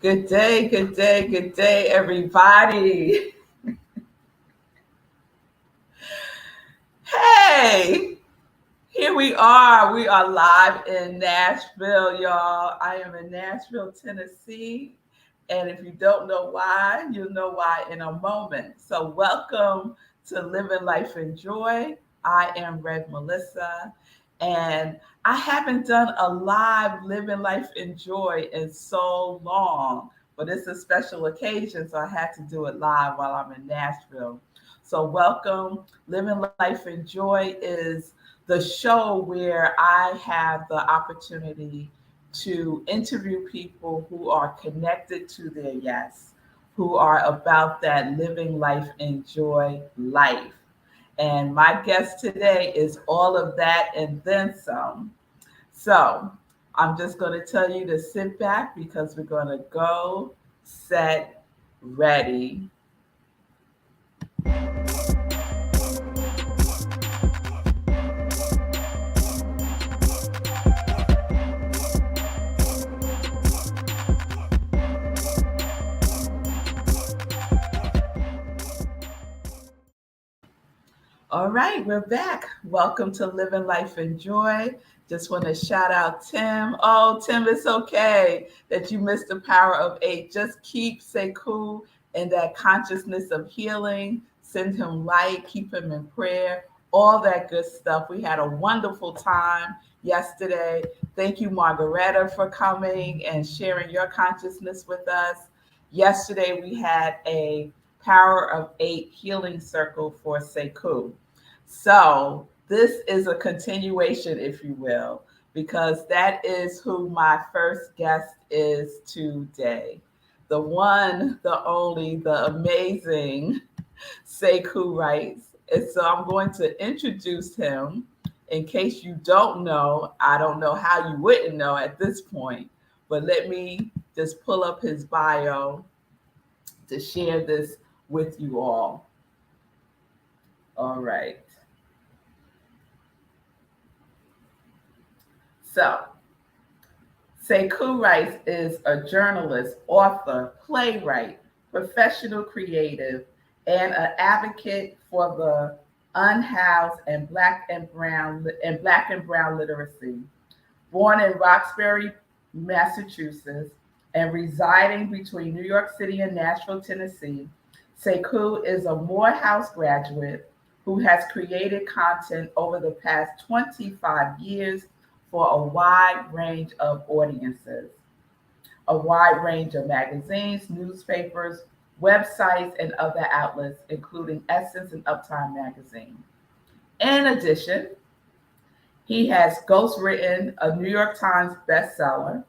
Good day, good day, everybody. Hey, here we are. We are live in Nashville, y'all. I am in Nashville, Tennessee. And if you don't know why, you'll know why in a moment. So, welcome to Living Life in Joy. I am Rev Melissa. And I haven't done a live Living Life in Joy in so long, but it's a special occasion, so I had to do it live while I'm in Nashville. So, welcome. Living Life in Joy is the show where I have the opportunity to interview people who are connected to their yes, who are about that living life in joy life. And my guest today is all of that and then some. So I'm just going to tell you to sit back because we're going to go, set, ready. All right, we're back. Welcome to Living Life in Joy. Just want to shout out Tim. Oh, Tim, it's okay that you missed the power of eight. Just keep Sekou in that consciousness of healing. Send him light, keep him in prayer, all that good stuff. We had a wonderful time yesterday. Thank you, Margareta, for coming and sharing your consciousness with us. Yesterday, we had a Power of Eight healing circle for Sekou. So this is a continuation, if you will, because that is who my first guest is today. The one, the only, the amazing Sekou writes. And so I'm going to introduce him. In case you don't know, I don't know how you wouldn't know at this point, but let me just pull up his bio to share this with you all. All right. So, Sekou Rice is a journalist, author, playwright, professional creative, and an advocate for the unhoused and black and brown literacy. Born in Roxbury, Massachusetts, and residing between New York City and Nashville, Tennessee, Sekou is a Morehouse graduate who has created content over the past 25 years for a wide range of audiences, a wide range of magazines, newspapers, websites, and other outlets, including Essence and Uptime magazine. In addition, he has ghostwritten a New York Times bestseller,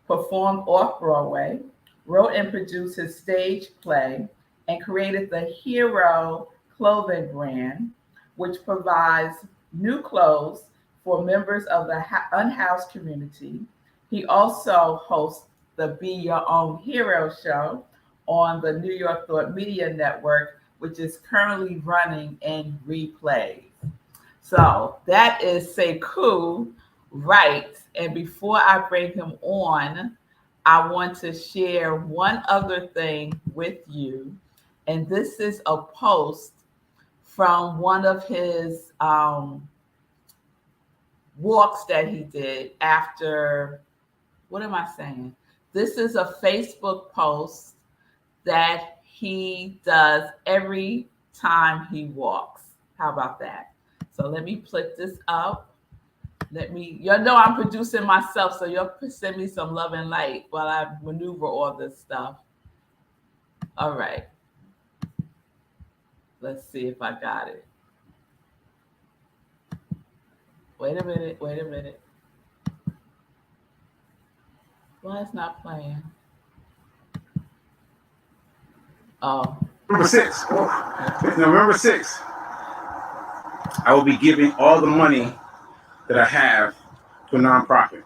performed off Broadway, wrote and produced his stage play, and created the Hero clothing brand, which provides new clothes for members of the unhoused community. He also hosts the Be Your Own Hero show on the New York Thought Media Network, which is currently running in replays. So that is Sekou Wright. And before I bring him on, I want to share one other thing with you. And this is a post from one of his walks that he did after, what am I saying? This is a Facebook post that he does every time he walks. How about that? So let me put this up. You know I'm producing myself, so you'll send me some love and light while I maneuver all this stuff. All right. Let's see if I got it. Wait a minute. Why it's not playing? Oh. November 6th. November 6th. I will be giving all the money that I have to a nonprofit.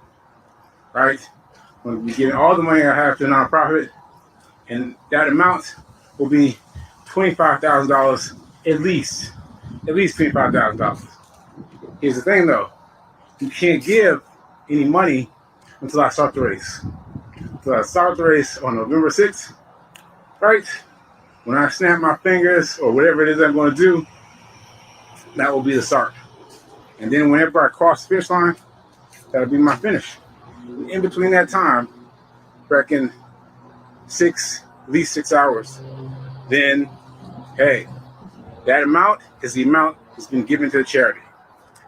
Right? I'm going to be giving all the money I have to a nonprofit, and that amount will be $25,000 at least $25,000. Here's the thing, though: you can't give any money until I start the race. Until So I start the race on November 6th, right? When I snap my fingers or whatever it is I'm going to do, that will be the start. And then whenever I cross the finish line, that'll be my finish. In between that time, reckon at least 6 hours. Then, hey, that amount is the amount that's been given to the charity.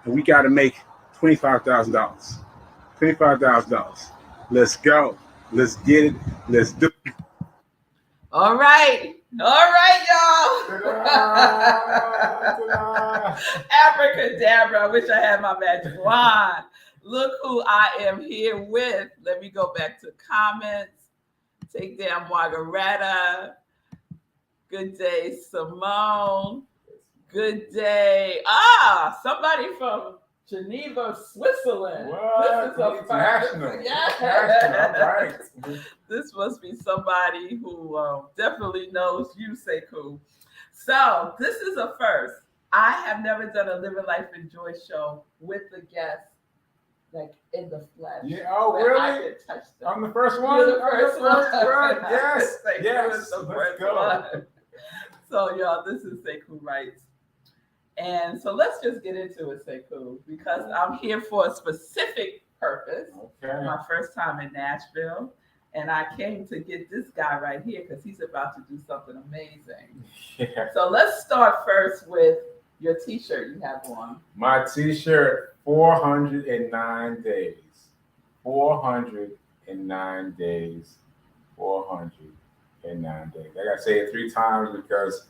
And we got to make $25,000. $25,000. Let's go. Let's get it. Let's do it. All right, y'all. Abracadabra. I wish I had my magic wand. Look who I am here with. Let me go back to comments. Take down Margaretta. Good day, Simone. Good day. Somebody from Geneva, Switzerland. What? This is International. Yeah. Right. This must be somebody who definitely knows you, Sekou. So this is a first. I have never done a Living Life and Joy show with the guests, like in the flesh. Yeah. Oh, where really? I could touch them. I'm the first one. You're the first one. Yes. Sekou Yes. is the Let's first go. one. So y'all, this is Sekou Writes. And so let's just get into it, Sekou, because I'm here for a specific purpose. Okay. My first time in Nashville. And I came to get this guy right here because he's about to do something amazing. Yeah. So let's start first with your t-shirt you have on. My t-shirt, 409 days. 409 days. 409 days. I gotta say it 3 times because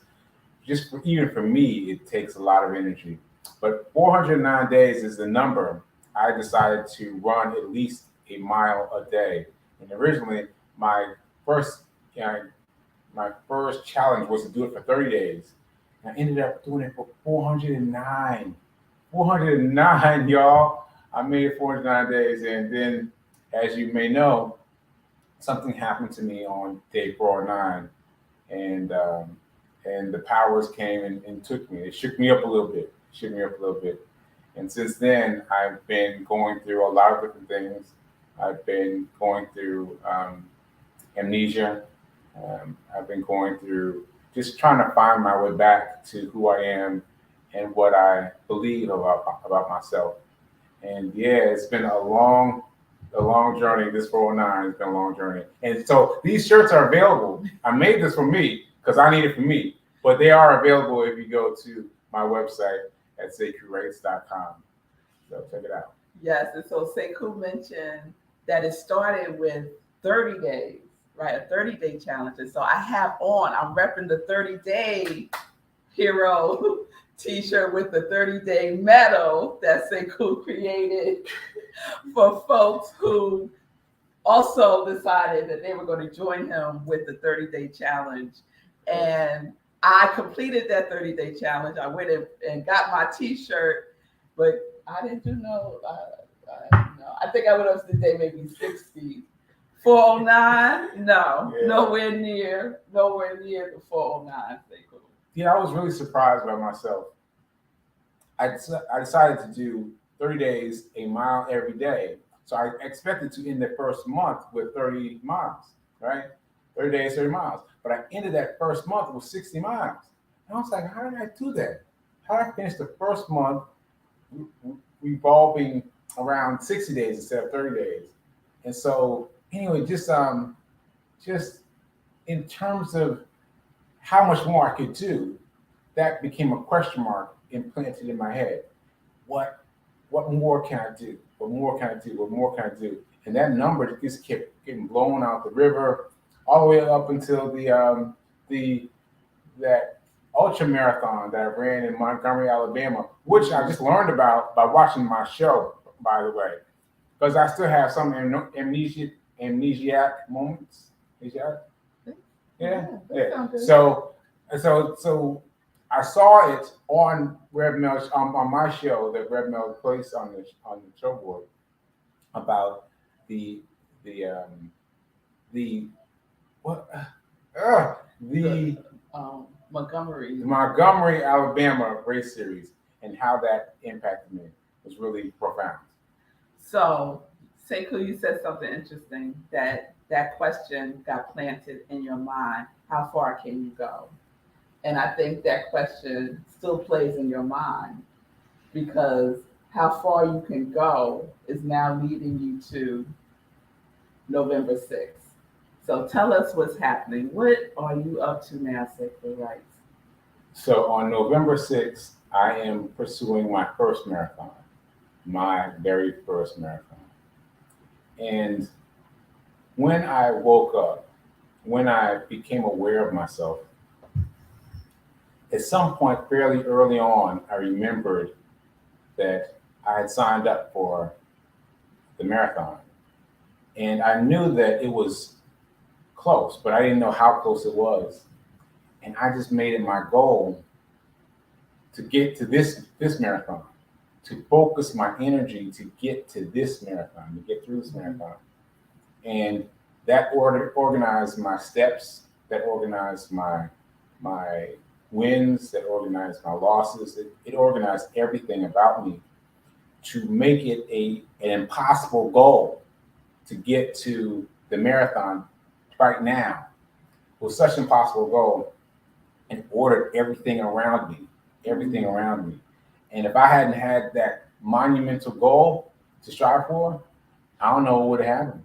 even for me, it takes a lot of energy. But 409 days is the number I decided to run at least a mile a day. And originally, my first challenge was to do it for 30 days. And I ended up doing it for 409. 409, y'all. I made it 409 days. And then, as you may know, something happened to me on day 409. And the powers came and took me. It shook me up a little bit. And since then, I've been going through a lot of different things. I've been going through amnesia. I've been going through just trying to find my way back to who I am and what I believe about myself. And yeah, it's been a long journey. This 409 has been a long journey. And so these shirts are available. I made this for me because I need it for me. But they are available if you go to my website at SekouWrites.com. So check it out. Yes, and so Sekou mentioned that it started with 30 days, right? A 30-day challenge. And so I'm repping the 30-day hero t-shirt with the 30-day medal that Sekou created for folks who also decided that they were going to join him with the 30-day challenge. And I completed that 30-day challenge. I went and got my t-shirt, but I didn't do I think I went up to the day maybe 60. 409? No, yeah. Nowhere near the 409. Yeah, I was really surprised by myself. I decided to do 30 days, a mile every day. So I expected to end the first month with 30 miles, right? 30 days, 30 miles. But I ended that first month with 60 miles. And I was like, how did I do that? How did I finish the first month revolving around 60 days instead of 30 days? And so anyway, just in terms of how much more I could do, that became a question mark implanted in my head. What more can I do? What more can I do? What more can I do? And that number just kept getting blown out the river, all the way up until that ultra marathon that I ran in Montgomery, Alabama, which I just learned about by watching my show, by the way, because I still have some amnesiac moments. Yeah. So I saw it on Rev Mel on my show that Rev Mel placed on the show board about the Montgomery, Alabama race series and how that impacted me was really profound. So, Sekou, you said something interesting that that question got planted in your mind, how far can you go? And I think that question still plays in your mind because how far you can go is now leading you to November 6th. So tell us what's happening. What are you up to now, Sekou Rice? So on November 6th, I am pursuing my first marathon, my very first marathon. And when I woke up, when I became aware of myself, at some point fairly early on, I remembered that I had signed up for the marathon. And I knew that it was close, but I didn't know how close it was. And I just made it my goal to get to this marathon, to focus my energy to get to this marathon, to get through this marathon. And that organized my steps, that organized my wins, that organized my losses. It organized everything about me to make it an impossible goal to get to the marathon right now. It was such an impossible goal, and ordered everything around me. And if I hadn't had that monumental goal to strive for, I don't know what would have happened.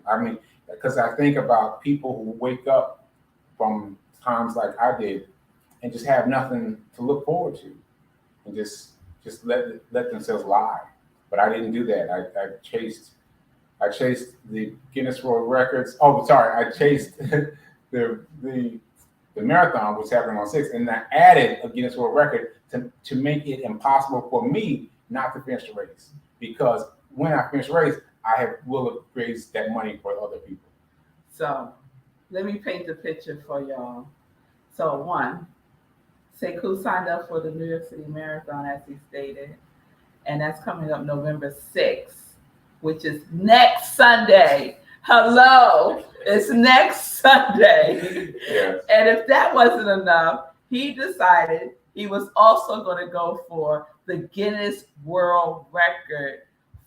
I mean, because I think about people who wake up from times like I did and just have nothing to look forward to, and just let themselves lie. But I didn't do that. I chased the Guinness World Records. Oh, sorry, I chased the marathon, which happened on 6, and I added a Guinness World Record to make it impossible for me not to finish the race. Because when I finish the race, will have raised that money for other people. So let me paint the picture for y'all. So one, Sekou signed up for the New York City Marathon, as he stated, and that's coming up November 6th, which is next Sunday. Hello, it's next Sunday. Yes. And if that wasn't enough, he decided he was also going to go for the Guinness World Record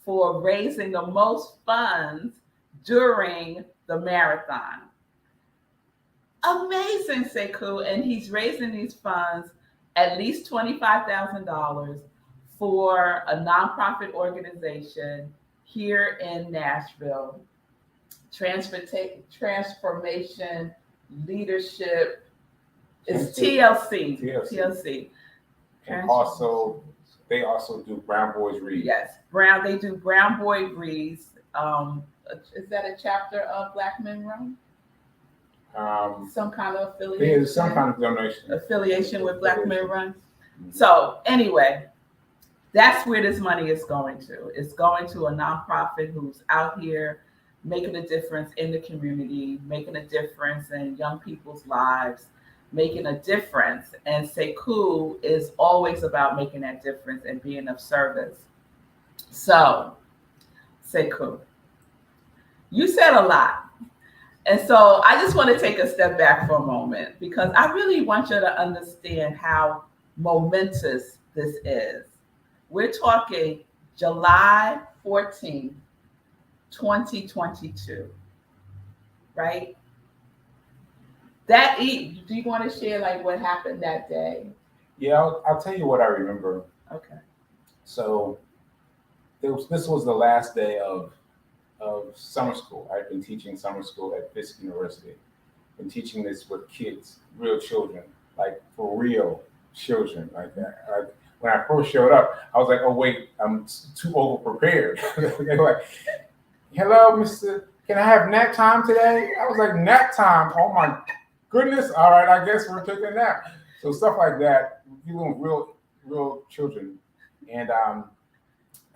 for raising the most funds during the marathon. Amazing, Sekou. And he's raising these funds, at least $25,000, for a nonprofit organization here in Nashville, Transformation Leadership. It's TLC. And also, they also do Brown Boys Read. Yes, they do Brown Boy Reads. Is that a chapter of Black Men Run? Some kind of affiliation. There's some kind of affiliation with Black Men Run. Mm-hmm. So anyway, that's where this money is going to. It's going to a nonprofit who's out here making a difference in the community, making a difference in young people's lives, making a difference. And Sekou is always about making that difference and being of service. So, Sekou, you said a lot. And so I just want to take a step back for a moment because I really want you to understand how momentous this is. We're talking July 14th, 2022, right? Do you want to share like what happened that day? Yeah, I'll tell you what I remember. Okay. So this was the last day of summer school. I've been teaching summer school at Fisk University. Been teaching this with kids, real children, like for real children like that. When I first showed up, I was like, oh wait, I'm too over prepared. They're like, hello, Mr. Can I have nap time today? I was like, nap time? Oh my goodness. All right, I guess we're taking a nap. So stuff like that, dealing with real children. And I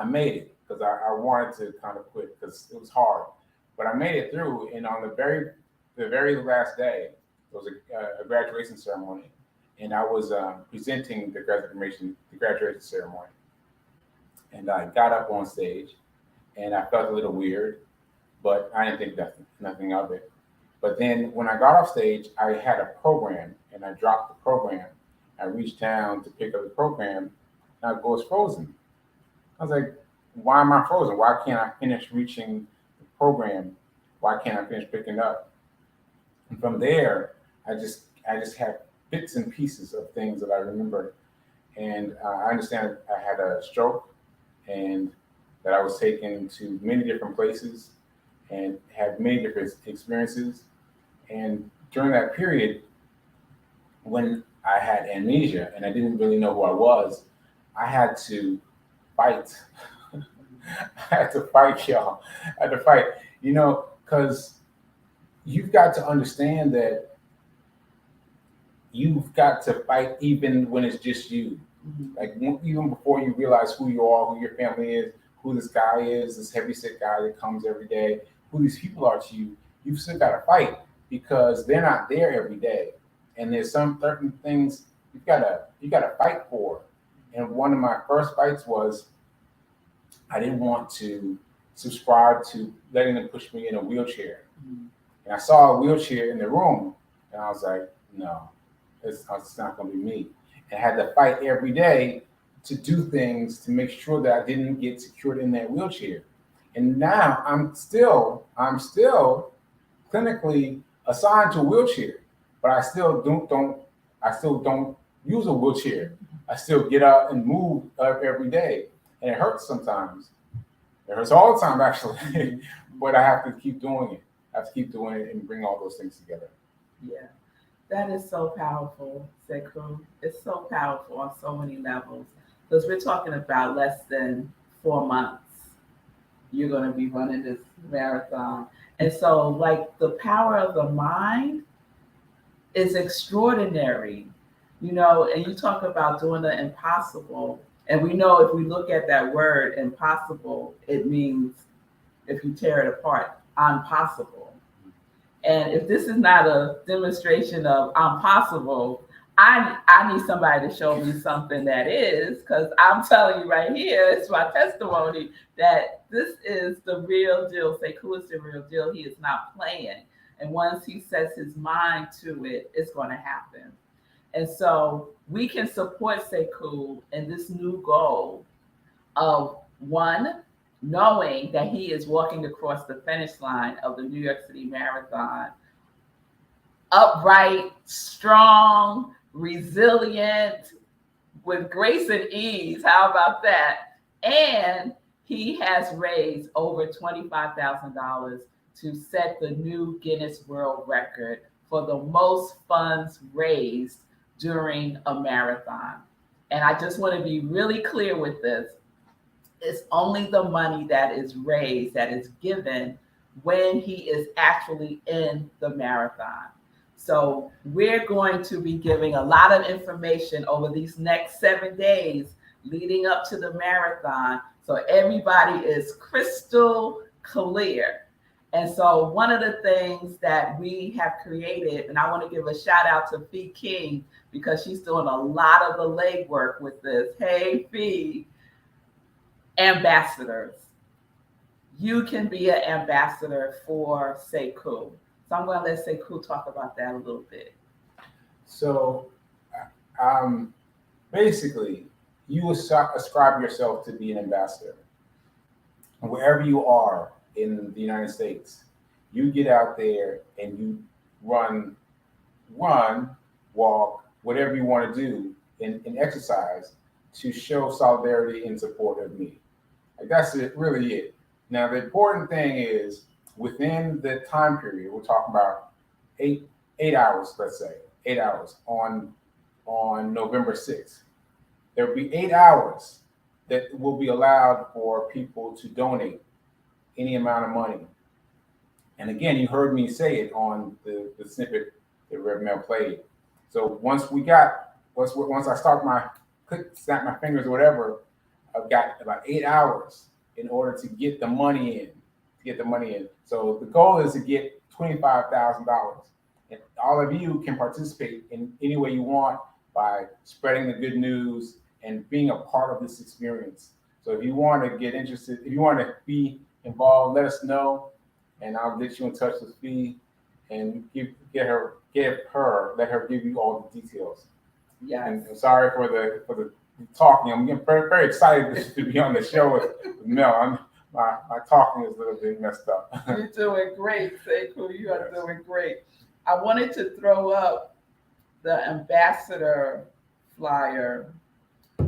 made it because I wanted to kind of quit because it was hard. But I made it through, and on the very last day, there was a graduation ceremony, and I was presenting the graduation ceremony. And I got up on stage, and I felt a little weird, but I didn't think nothing of it. But then when I got off stage, I had a program, and I dropped the program. I reached down to pick up the program, and I was frozen. I was like, why am I frozen? Why can't I finish reaching the program Why can't I finish picking up? And from there, I just had bits and pieces of things that I remember. And I understand I had a stroke and that I was taken to many different places and had many different experiences. And during that period, when I had amnesia and I didn't really know who I was, I had to fight. I had to fight, y'all. I had to fight, because you've got to understand that you've got to fight even when it's just you. Mhm. Like even before you realize who you are, who your family is, who this guy is, this heavyset guy that comes every day, who these people are to you, you've still got to fight because they're not there every day. And there's some certain things you gotta fight for. And one of my first fights was I didn't want to subscribe to letting them push me in a wheelchair. Mhm. And I saw a wheelchair in the room, and I was like, no, it's not going to be me. And I had to fight every day to do things to make sure that I didn't get secured in that wheelchair. And now I'm still clinically assigned to a wheelchair, but I still don't use a wheelchair. I still get up and move every day, and it hurts sometimes. It hurts all the time, actually, but I have to keep doing it. I have to keep doing it and bring all those things together. Yeah, that is so powerful, Sekou. It's so powerful on so many levels because we're talking about less than 4 months. You're going to be running this marathon. And so, like, the power of the mind is extraordinary, and you talk about doing the impossible. And we know if we look at that word impossible, it means, if you tear it apart, impossible. And if this is not a demonstration of I'm possible, I need somebody to show me something that is, because I'm telling you right here, it's my testimony that this is the real deal. Sekou is the real deal. He is not playing. And once he sets his mind to it, it's going to happen. And so we can support Sekou in this new goal of one, knowing that he is walking across the finish line of the New York City Marathon, upright, strong, resilient, with grace and ease. How about that? And he has raised over $25,000 to set the new Guinness World Record for the most funds raised during a marathon. And I just want to be really clear with this. It's only the money that is raised, that is given when he is actually in the marathon. So we're going to be giving a lot of information over these next 7 days leading up to the marathon. So everybody is crystal clear. And so one of the things that we have created, and I want to give a shout out to Fee King because she's doing a lot of the legwork with this. Hey, Fee. Ambassadors. You can be an ambassador for Sekou. So I'm going to let Sekou talk about that a little bit. So, basically, you ascribe yourself to be an ambassador. Wherever you are in the United States, you get out there and you run, walk, whatever you want to do in exercise to show solidarity and support of me. Like that's really it. Now, the important thing is within the time period, we're talking about eight hours, let's say, 8 hours on November 6th. There will be 8 hours that will be allowed for people to donate any amount of money. And again, you heard me say it on the snippet that Rev Mel played. So once I start snap my fingers or whatever, I've got about 8 hours in order to get the money in. So the goal is to get $25,000. And all of you can participate in any way you want by spreading the good news and being a part of this experience. So if you want to get interested, if you want to be involved, let us know, and I'll get you in touch with Fee and let her give you all the details. Yeah. And I'm sorry for the talking. I'm getting very, very excited to be on the show with Mel. my talking is a little bit messed up. You're doing great, Sekou. You are Yes. doing great. I wanted to throw up the ambassador flyer.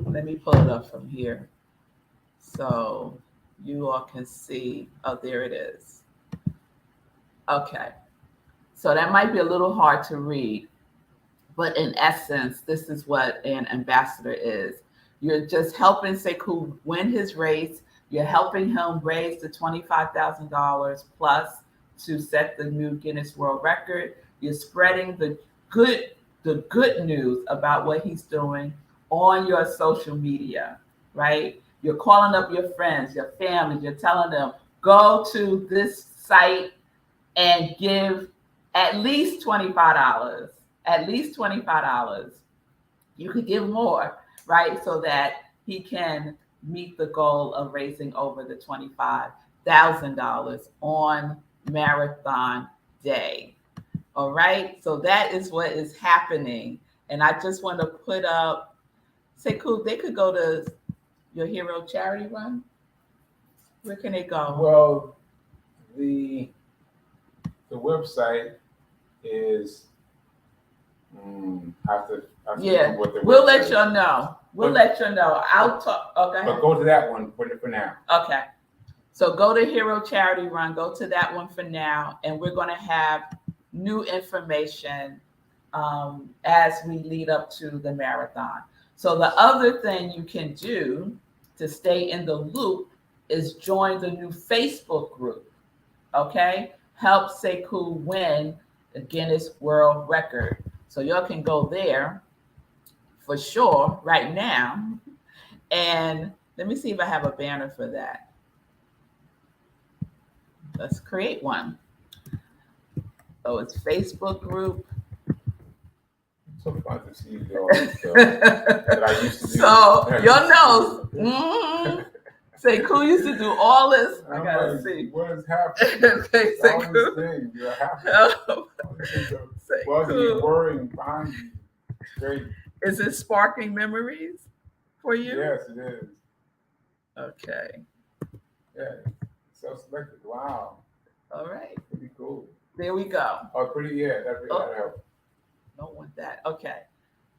Let me pull it up from here so you all can see. Oh, there it is. Okay. So that might be a little hard to read, but in essence, this is what an ambassador is. You're just helping Sekou win his race. You're helping him raise the $25,000 plus to set the new Guinness World Record. You're spreading the good news about what he's doing on your social media, right? You're calling up your friends, your family. You're telling them, go to this site and give at least $25. At least $25. You could give more, right? So that he can meet the goal of raising over the $25,000 on Marathon Day. All right. So that is what is happening. And I just want to put up, Sekou, they could go to your Hero Charity Run. Where can they go? Well, the website is have to Yeah, what the we'll website let is. you know. We'll But- let you know. I'll talk. Okay. But go to that one for now. Okay. So go to Hero Charity Run. Go to that one for now, and we're going to have new information as we lead up to the marathon. So the other thing you can do to stay in the loop is join the new Facebook group. Okay, help Sekou win the Guinness World Record. So y'all can go there for sure right now. And let me see if I have a banner for that. Let's create one. So it's Facebook group. So fun to see you do all this stuff that I used to do. So your nose. Sekou used to do all this. I I'm gotta like, see. what is happening? Okay, All these Sekou. things that are happening. Oh, All these things are buzzing Sekou. and whirring behind you. It's great. Is it sparking memories for you? Yes, it is. Okay. Yeah. Self-selected. Wow. All right. Pretty cool. There we go. Oh, pretty, yeah. That helped. Don't want that. Okay.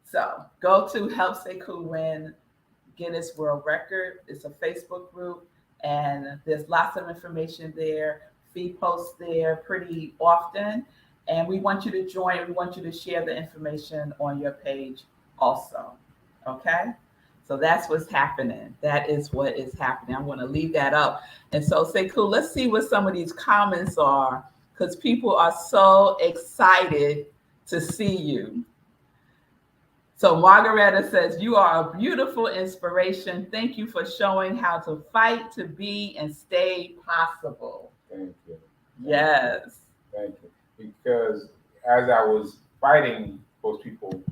So go to Help Sekou Win Guinness World Record. It's a Facebook group, and there's lots of information there. Feed posts there pretty often. And we want you to join. We want you to share the information on your page also. Okay? So that's what's happening. That is what is happening. I'm going to leave that up. And so, Sekou, let's see what some of these comments are, because people are so excited to see you. So Margareta says, you are a beautiful inspiration. Thank you for showing how to fight, to be, and stay possible. Thank you. Yes. Thank you. Because as I was fighting those people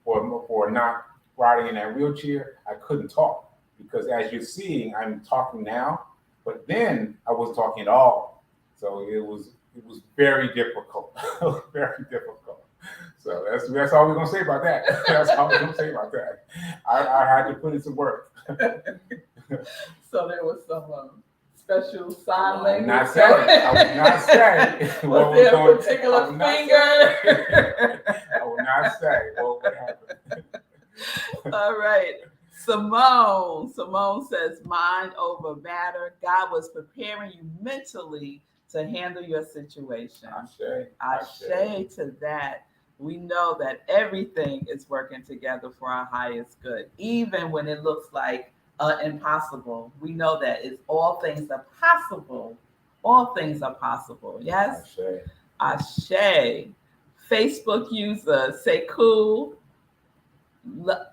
for not riding in that wheelchair, I couldn't talk. Because as you're seeing, I'm talking now, but then I wasn't talking at all. So it was very difficult. Very difficult. So that's all we're gonna say about that. That's all we're gonna say about that. I had to put in some work. So there was some special sign I would language. not say. I would not say. what Was there a going- particular I would not finger? say. I will not say what happened. All right. Simone says, mind over matter. God was preparing you mentally to handle your situation. Ashe to that. We know that everything is working together for our highest good, even when it looks like impossible. We know that it's all things are possible. All things are possible. Yes. Ashe. Facebook user Sekou.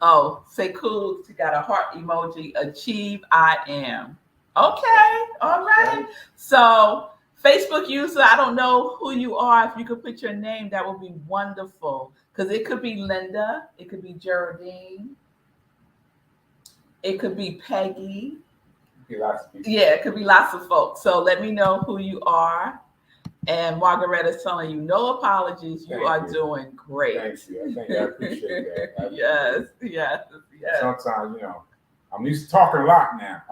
Oh, Sekou, she got a heart emoji. Achieve, I am. Okay. All right. So Facebook user, I don't know who you are. If you could put your name, that would be wonderful. Because it could be Linda, it could be Geraldine, it could be Peggy. Yeah, it could be lots of folks. So let me know who you are. And Margareta's telling you, no apologies. You are doing great. Thank you. I appreciate that. Yes. Sometimes, I'm used to talking a lot now.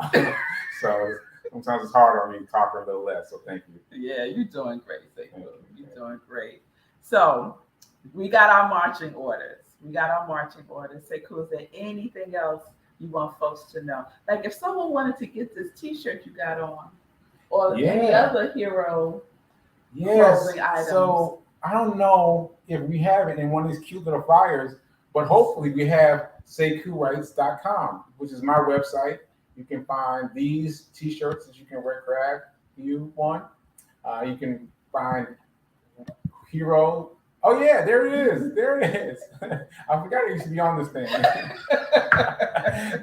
So Sometimes it's harder on me talking a little less. So thank you. Yeah, you're doing great, Sekou. Thank you. You're doing great. So we got our marching orders. Sekou, is there anything else you want folks to know? Like if someone wanted to get this T-shirt you got on, or any other hero clothing items. So I don't know if we have it in one of these cute little flyers, but hopefully we have SekouWrites.com, which is my website. You can find these T-shirts that you can grab if you want. You can find hero. Oh yeah, there it is. There it is. I forgot it used to be on this thing.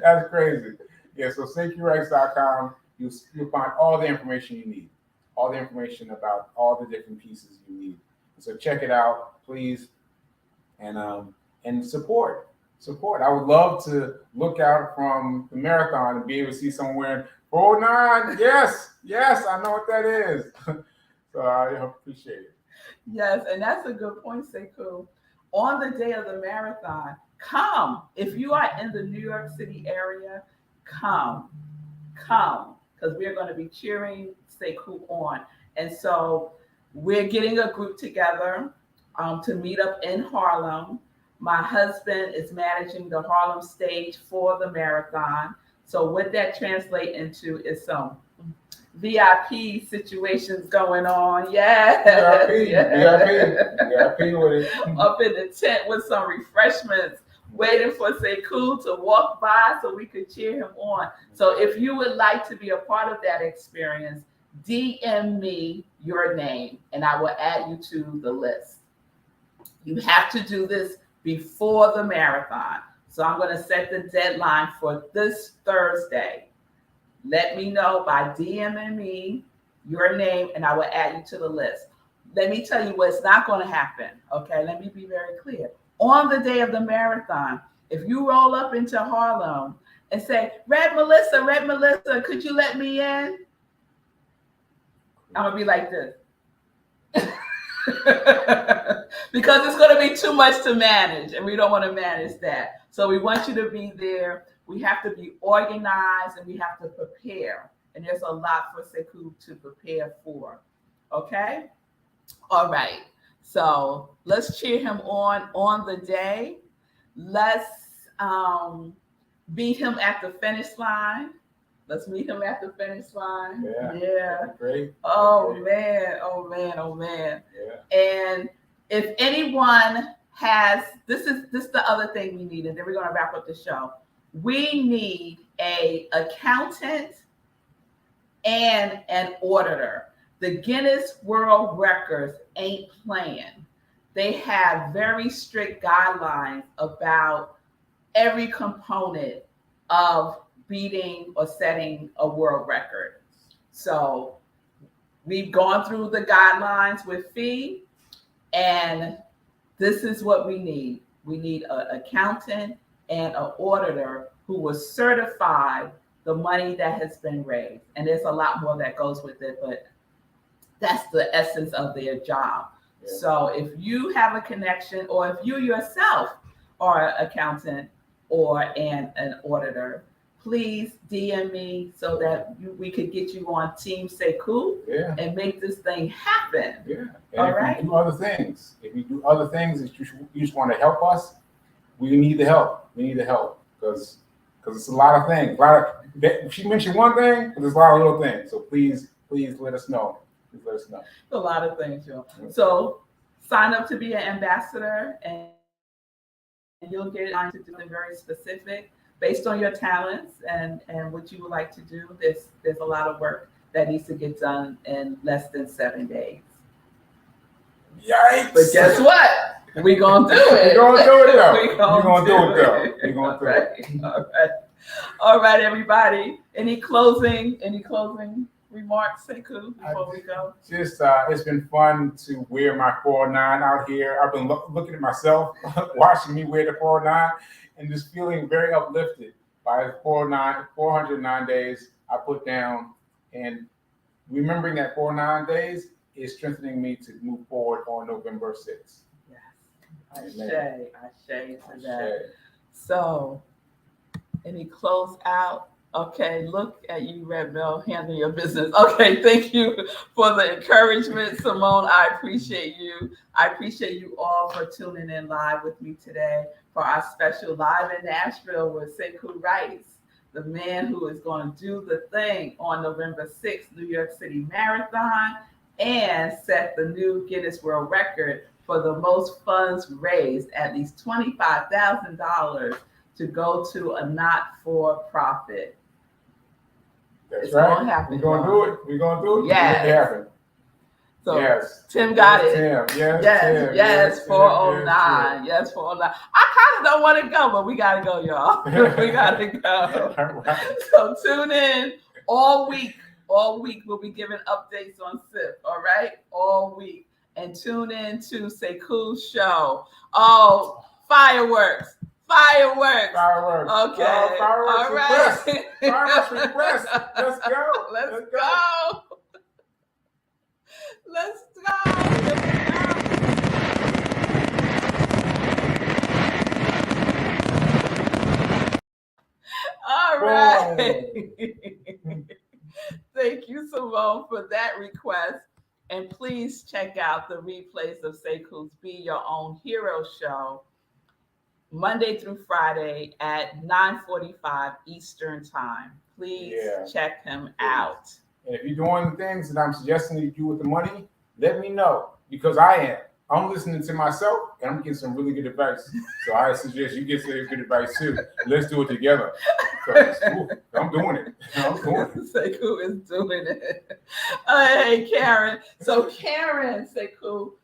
That's crazy. Yeah, so SekouWrites.com, you'll find all the information you need. All the information about all the different pieces you need. So check it out, please, and support. I would love to look out from the marathon and be able to see someone wearing 409. Yes, I know what that is. So I appreciate it. Yes, and that's a good point, Sekou. On the day of the marathon, come. If you are in the New York City area, come, because we're going to be cheering Sekou on. And so we're getting a group together to meet up in Harlem. My husband is managing the Harlem stage for the marathon. So what that translates into is some VIP situations going on. Yeah. VIP with it. Up in the tent with some refreshments, waiting for Sekou to walk by so we could cheer him on. So if you would like to be a part of that experience, DM me your name and I will add you to the list. You have to do this before the marathon. So I'm going to set the deadline for this Thursday. Let me know by DMing me your name and I will add you to the list. Let me tell you what's not going to happen. Okay, let me be very clear. On the day of the marathon, if you roll up into Harlem and say, Red Melissa, could you let me in? I'm going to be like this. Because it's going to be too much to manage and we don't want to manage that. So we want you to be there. We have to be organized and we have to prepare. And there's a lot for Sekou to prepare for. Okay? All right. So let's cheer him on the day. Let's beat him at the finish line. Let's meet him at the finish line. Yeah. Great. Oh man. Yeah. And if anyone has, this is the other thing we need, and then we're going to wrap up the show. We need an accountant and an auditor. The Guinness World Records ain't playing. They have very strict guidelines about every component of beating or setting a world record. So we've gone through the guidelines with Fee, and this is what we need. We need an accountant and an auditor who will certify the money that has been raised. And there's a lot more that goes with it, but that's the essence of their job. Yeah. So if you have a connection, or if you yourself are an accountant or an auditor, please DM me so that we could get you on Team Sekou and make this thing happen. Yeah. And if you do other things, that you just want to help us, we need the help. Because it's a lot of things. She mentioned one thing, but there's a lot of little things. So please let us know. A lot of things, Joe. So sign up to be an ambassador, and you'll get on to do something very specific based on your talents and what you would like to do. There's a lot of work that needs to get done in less than 7 days. Yikes! But guess what? We're gonna do it. We're gonna do it. All right, everybody. Any closing remarks, Sekou, before we go? Just it's been fun to wear my 409 out here. I've been looking at myself, watching me wear the 409, and just feeling very uplifted by the 409 days I put down. And remembering that 409 days is strengthening me to move forward on November 6th. Yes. Ashe to that. So, any close out Okay, look at you, Red Bell, handling your business. Okay, thank you for the encouragement, Simone. I appreciate you. I appreciate you all for tuning in live with me today for our special Live in Nashville with Sekou Rice, the man who is going to do the thing on November 6th, New York City Marathon, and set the new Guinness World Record for the most funds raised, at least $25,000, to go to a not-for-profit. That's It's right. gonna happen, We're gonna y'all. do it. We're gonna do it. Yes. Make it happen. So Yes. Tim got it. Tim. Yes. Yes, Tim. yes, 409. Yes, Yes, 409. I kind of don't want to go, but we got to go, y'all. We got to go. All right. So tune in all week. All week we'll be giving updates on SIP, all right? All week. And tune in to Sekou's show. Oh, fireworks. Fireworks. Fireworks. Okay. Oh, fireworks all right. request. Fireworks request. Let's go. Let's go. Let's go. Here we go. All right. Thank you, Simone, for that request. And please check out the replays of Sekou's Be Your Own Hero show, Monday through Friday at 9:45 Eastern Time. Please check him out. And if you're doing the things that I'm suggesting you do with the money, let me know, because I am. I'm listening to myself, and I'm getting some really good advice. So I suggest you get some good advice too. Let's do it together. I'm doing it. I'm doing it. Sekou is doing it. Hey, Karen. So Karen Sekou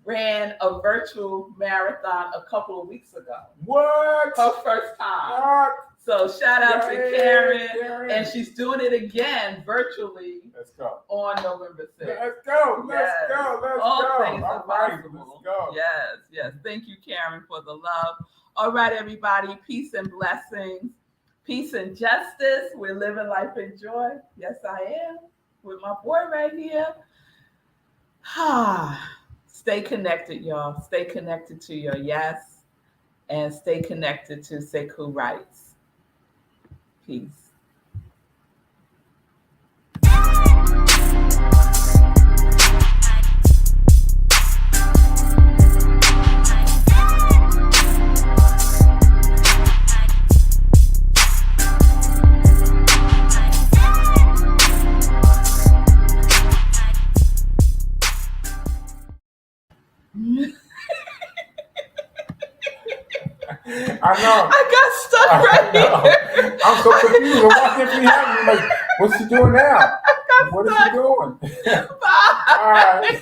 ran a virtual marathon a couple of weeks ago. What? Her first time. What? So shout out to Karen. And she's doing it again virtually. Let's go. On November 6th. Let's go. Let's go. Let's All go. things are possible. Let's go. Yes, yes. Thank you, Karen, for the love. All right, everybody. Peace and blessings. Peace and justice. We're living life in joy. Yes, I am. With my boy right here. Stay connected, y'all. Stay connected to your yes. And stay connected to Sekou Rice. Peace. I know. I got stuck right here. I'm so confused. Why can't we have you? Like, what's she doing now? What is she doing? Bye. All right.